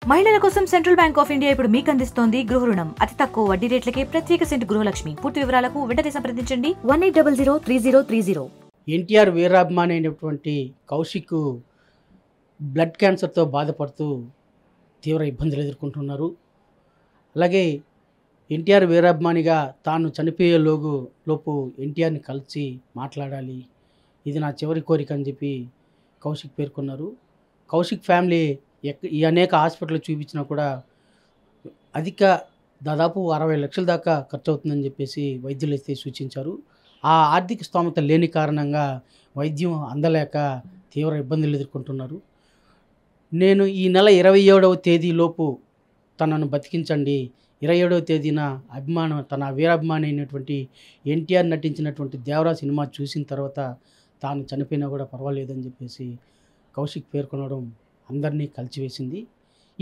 మహిళల కోసం central bank of India ఇప్పుడు మీకు అందిస్తోంది గృహ రుణం. అతి తక్కువ వడ్డీ రేట్లకే ప్రత్యేక సెంటు గృహలక్ష్మి. పూర్తి వివరాలకు వెంటనే సంప్రదించండి 18003030. ఎన్టీఆర్ వీరాభిమాని అయినటువంటి కౌశిక్ బ్లడ్ క్యాన్సర్తో బాధపడుతూ తీవ్ర ఇబ్బందులు ఎదుర్కొంటున్నారు. అలాగే ఎన్టీఆర్ వీరాభిమానిగా తాను చనిపోయే లోపు ఎన్టీఆర్ని కలిసి మాట్లాడాలి, ఇది నా చివరి కోరిక అని చెప్పి కౌశిక్ పేర్కొన్నారు. కౌశిక్ ఫ్యామిలీ ఈ అనేక హాస్పిటల్ చూపించినా కూడా దాదాపు 60 లక్షల దాకా ఖర్చు అవుతుందని చెప్పేసి వైద్యులు అయితే సూచించారు. ఆ ఆర్థిక స్తోమత లేని కారణంగా వైద్యం అందలేక తీవ్ర ఇబ్బందులు ఎదుర్కొంటున్నారు. నేను ఈ నెల 27వ తేదీలోపు తనను బతికించండి, 27వ తేదీన తన వీరాభిమాని అయినటువంటి ఎన్టీఆర్ నటించినటువంటి దేవరా సినిమా చూసిన తర్వాత తాను చనిపోయినా కూడా పర్వాలేదని చెప్పేసి కౌశిక్ పేర్కొనడం అందరినీ కలిసివేసింది.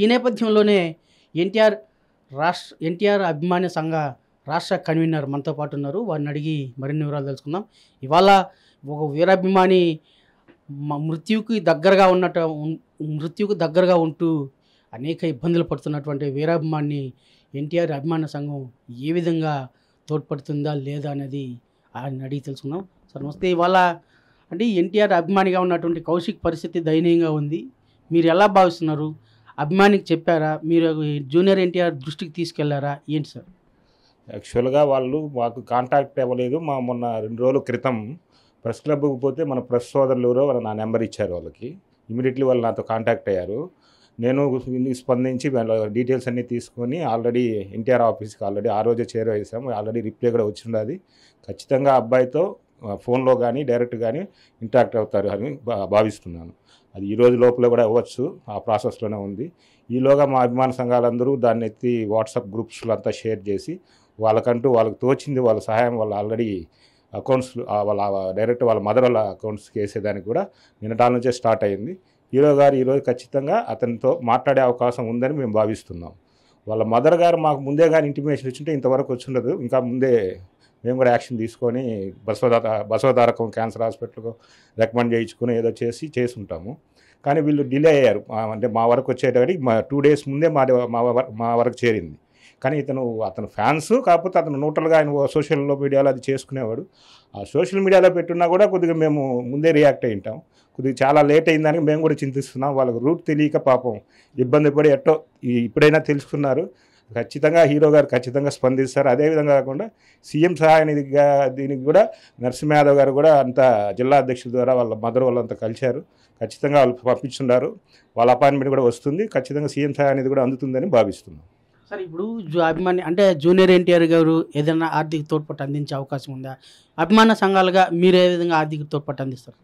ఈ నేపథ్యంలోనే ఎన్టీఆర్ అభిమాని సంఘ రాష్ట్ర కన్వీనర్ మనతో పాటు ఉన్నారు. వారిని అడిగి మరిన్ని వివరాలు తెలుసుకుందాం. ఇవాళ ఒక వీరాభిమాని మృత్యువుకి దగ్గరగా ఉంటూ అనేక ఇబ్బందులు పడుతున్నటువంటి వీరాభిమాని ఎన్టీఆర్ అభిమాన సంఘం ఏ విధంగా తోడ్పడుతుందా లేదా అనేది ఆయన అడిగి తెలుసుకుందాం. సార్ నమస్తే. ఇవాళ అంటే ఎన్టీఆర్ అభిమానిగా ఉన్నటువంటి కౌశిక్ పరిస్థితి దయనీయంగా ఉంది. మీరు ఎలా భావిస్తున్నారు? అభిమానికి చెప్పారా? మీరు జూనియర్ ఎన్టీఆర్ దృష్టికి తీసుకెళ్లారా? ఏంటి సార్? యాక్చువల్గా వాళ్ళు మాకు కాంటాక్ట్ అవ్వలేదు. మొన్న 2 రోజుల క్రితం ప్రెస్ క్లబ్కి పోతే మన ప్రెస్ సోదరులు ఎవరో వాళ్ళు నా నెంబర్ ఇచ్చారు. వాళ్ళకి ఇమీడియట్లీ వాళ్ళు నాతో కాంటాక్ట్ అయ్యారు. నేను స్పందించి వాళ్ళ డీటెయిల్స్ అన్నీ తీసుకొని ఆల్రెడీ ఎన్టీఆర్ ఆఫీస్కి ఆల్రెడీ ఆ రోజే చేరవేసాము. ఆల్రెడీ రిప్లై కూడా వచ్చిండది. ఖచ్చితంగా అబ్బాయితో ఫోన్లో కానీ డైరెక్ట్ కానీ ఇంటరాక్ట్ అవుతారు అని భావిస్తున్నాను. అది ఈ రోజు లోపల కూడా అవ్వచ్చు, ఆ ప్రాసెస్లోనే ఉంది. ఈలోగా మా అభిమాన సంఘాలందరూ దాన్ని ఎత్తి వాట్సాప్ గ్రూప్స్లో అంతా షేర్ చేసి వాళ్ళకు తోచింది వాళ్ళ సహాయం వాళ్ళు ఆల్రెడీ అకౌంట్స్ వాళ్ళ డైరెక్ట్ వాళ్ళ మదర్ వాళ్ళ అకౌంట్స్కి వేసేదానికి కూడా నిన్నటాల నుంచే స్టార్ట్ అయింది. హీరో గారు ఈరోజు ఖచ్చితంగా అతనితో మాట్లాడే అవకాశం ఉందని మేము భావిస్తున్నాం. వాళ్ళ మదర్ గారు మాకు ముందే కానీ ఇంటిమేషన్ ఇచ్చింటే ఇంతవరకు వచ్చిండదు. ఇంకా ముందే మేము కూడా యాక్షన్ తీసుకొని బసవతారకం క్యాన్సర్ హాస్పిటల్కు రికమెండ్ చేయించుకొని ఏదో చేసి ఉంటాము. కానీ వీళ్ళు డిలే అయ్యారు. అంటే మా వరకు వచ్చేటప్పటికి 2 days ముందే మా వరకు చేరింది. కానీ అతను ఫ్యాన్స్, కాకపోతే అతను న్యూట్రల్గా ఆయన సోషల్ మీడియాలో అది చేసుకునేవాడు. ఆ సోషల్ మీడియాలో పెట్టున్నా కూడా కొద్దిగా మేము ముందే రియాక్ట్ అయి ఉంటాం. కొద్దిగా చాలా లేట్ అయిందని మేము కూడా చింతిస్తున్నాం. వాళ్ళకి రూట్ తెలియక పాపం ఇబ్బంది పడి ఇప్పుడైనా తెలుసుకున్నారు. ఖచ్చితంగా హీరో గారు ఖచ్చితంగా స్పందిస్తారు. అదేవిధంగా కాకుండా సీఎం సహాయ నిధిగా దీనికి కూడా నరసింహ యాదవ్ గారు కూడా అంతా జిల్లా అధ్యక్షుల ద్వారా వాళ్ళ మదర్ వాళ్ళంతా కలిశారు. ఖచ్చితంగా వాళ్ళు పంపించున్నారు. వాళ్ళ అపాయింట్మెంట్ కూడా వస్తుంది. ఖచ్చితంగా సీఎం సహాయ నిధి కూడా అందుతుందని భావిస్తున్నాం. సార్ ఇప్పుడు అభిమాని అంటే జూనియర్ ఎన్టీఆర్ గారు ఏదైనా ఆర్థిక తోడ్పాటు అందించే అవకాశం ఉందా? అభిమాన సంఘాలుగా మీరు ఏ విధంగా ఆర్థిక తోడ్పాటు అందిస్తారు?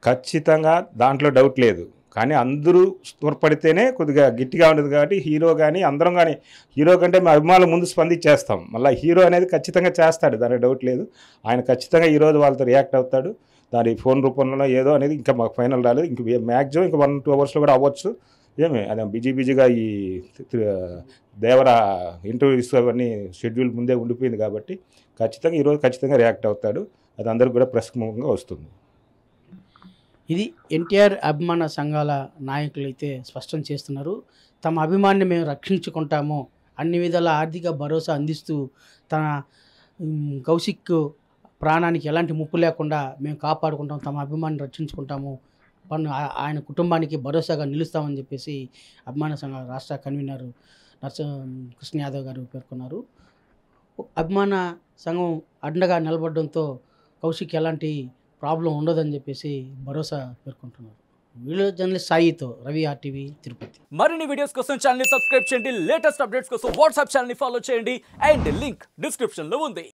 ఖచ్చితంగా దాంట్లో డౌట్ లేదు. కానీ అందరూ తోడ్పడితేనే కొద్దిగా గట్టిగా ఉంటుంది. కాబట్టి హీరో కానీ అందరం కానీ హీరో కంటే మా అభిమానులు ముందు స్పందించేస్తాం. మళ్ళీ హీరో అనేది ఖచ్చితంగా చేస్తాడు, దానికి డౌట్ లేదు. ఆయన ఖచ్చితంగా ఈరోజు వాళ్ళతో రియాక్ట్ అవుతాడు. దాని ఫోన్ రూపంలో ఏదో అనేది ఇంకా మాకు ఫైనల్ రాలేదు. ఇంక మ్యాక్సిమం ఇంకా 1-2 hours కూడా అవ్వచ్చు. అదే బిజీగా ఈ దేవరా ఇంటర్వ్యూస్ అవన్నీ షెడ్యూల్ ముందే ఉండిపోయింది కాబట్టి ఖచ్చితంగా ఈరోజు ఖచ్చితంగా రియాక్ట్ అవుతాడు. అది అందరికి కూడా ప్రస్ముఖంగా వస్తుంది. ఇది ఎన్టీఆర్ అభిమాన సంఘాల నాయకులు అయితే స్పష్టం చేస్తున్నారు. తమ అభిమాన్ని మేము రక్షించుకుంటాము, అన్ని విధాల ఆర్థిక భరోసా అందిస్తూ తన కౌశిక్ ప్రాణానికి ఎలాంటి ముప్పు లేకుండా మేము కాపాడుకుంటాం, తమ అభిమాన్ని రక్షించుకుంటాము, ఆయన కుటుంబానికి భరోసాగా నిలుస్తామని చెప్పేసి అభిమాన సంఘ రాష్ట్ర కన్వీనర్ కృష్ణ యాదవ్ గారు పేర్కొన్నారు. అభిమాన సంఘం అండగా నిలబడడంతో కౌశిక్ ఎలాంటి ప్రాబ్లం ఉండదని చెప్పేసి భరోసా పేర్కొంటున్నారు. వీడియో జర్నలిస్ట్ సాయితో రవి, RTV తిరుపతి. మరిన్ని వీడియోస్ కోసం ఛానల్ ని సబ్స్క్రైబ్ చేయండి. లేటెస్ట్ అప్డేట్స్ కోసం వాట్సాప్ ఛానల్ ని ఫాలో చేయండి. అండ్ లింక్ డిస్క్రిప్షన్ లో ఉంది.